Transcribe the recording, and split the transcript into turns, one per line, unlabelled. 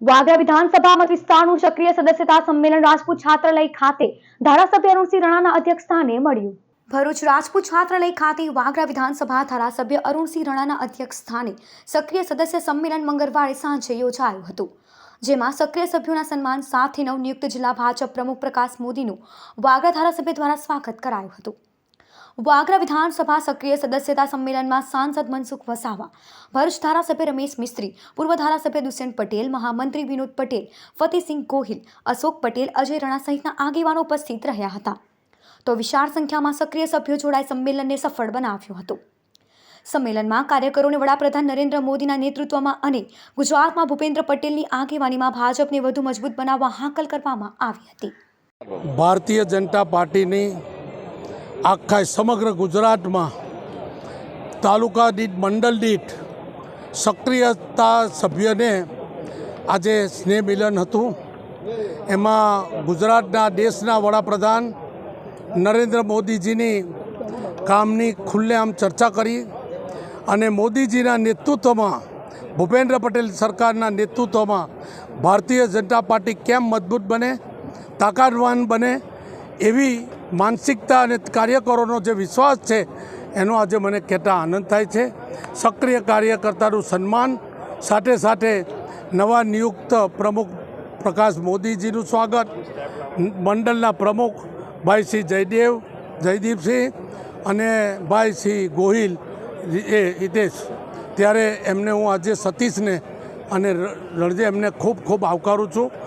વાગરા વિધાનસભા મત વિસ્તારનું સક્રિય સદસ્યતા સંમેલન રાજપૂત છાત્રાલય ખાતે ધારાસભ્ય અરુણસિંહ રાણાના અધ્યક્ષસ્થાને મળ્યું। ભરૂચ રાજપૂત છાત્રાલય ખાતે વાગરા વિધાનસભા ધારાસભ્ય અરુણસિંહ રાણાના અધ્યક્ષસ્થાને સક્રિય સદસ્ય સંમેલન મંગળવારે સાંજે યોજાયું હતું, જેમાં સક્રિય સભ્યોના સન્માન સાથે નવનિયુક્ત જિલ્લા ભાજપ પ્રમુખ પ્રકાશ મોદીનું વાગરા ધારાસભ્ય દ્વારા સ્વાગત કરાયું હતું। વાગરા વિધાનસભા સક્રિય સદસ્યતા સંમેલનમાં સાંસદ મનસુખ વસાવા, ભરૂચ ધારાસભ્ય રમેશ મિસ્ત્રી, પૂર્વ ધારાસભ્ય દુષ્યંત પટેલ, મહામંત્રી વિનોદ પટેલ, ફતેહસિંહ ગોહિલ, અશોક પટેલ, અજય રાણા સહિતના આગેવાનો ઉપસ્થિત રહ્યા હતા। તો વિશાળ સંખ્યામાં સક્રિય સભ્યો જોડાઈ સંમેલનને સફળ બનાવ્યું હતું। સંમેલનમાં કાર્યકરોને વડાપ્રધાન નરેન્દ્ર મોદીના નેતૃત્વમાં અને ગુજરાતમાં ભૂપેન્દ્ર પટેલની આગેવાનીમાં ભાજપને વધુ મજબૂત બનાવવા હાકલ કરવામાં આવી હતી।
ભારતીય જનતા પાર્ટીની આખા સમગ્ર ગુજરાતમાં તાલુકા દીઠ, મંડળ દીઠ સક્રિયતા સભ્યને આજે સ્નેહ મિલન હતું। એમાં ગુજરાતના દેશના વડાપ્રધાન નરેન્દ્ર મોદીજીની કામની ખુલ્લેઆમ ચર્ચા કરી અને મોદીજીના નેતૃત્વમાં, ભૂપેન્દ્ર પટેલ સરકારના નેતૃત્વમાં ભારતીય જનતા પાર્ટી કેમ મજબૂત બને, તાકાતવાન બને, એવી માનસિકતા અને કાર્યકરોનો જે વિશ્વાસ છે એનો આજે મને કહેતા આનંદ થાય છે। સક્રિય કાર્યકર્તાનું સન્માન, સાથે સાથે નવા નિયુક્ત પ્રમુખ પ્રકાશ મોદીજીનું સ્વાગત, મંડળના પ્રમુખ ભાઈ શ્રી જયદીપસિંહ અને ભાઈ શ્રી ગોહિલ હિતેશ, ત્યારે એમને હું આજે સતીશને અને રણજે એમને ખૂબ ખૂબ આવકારું છું।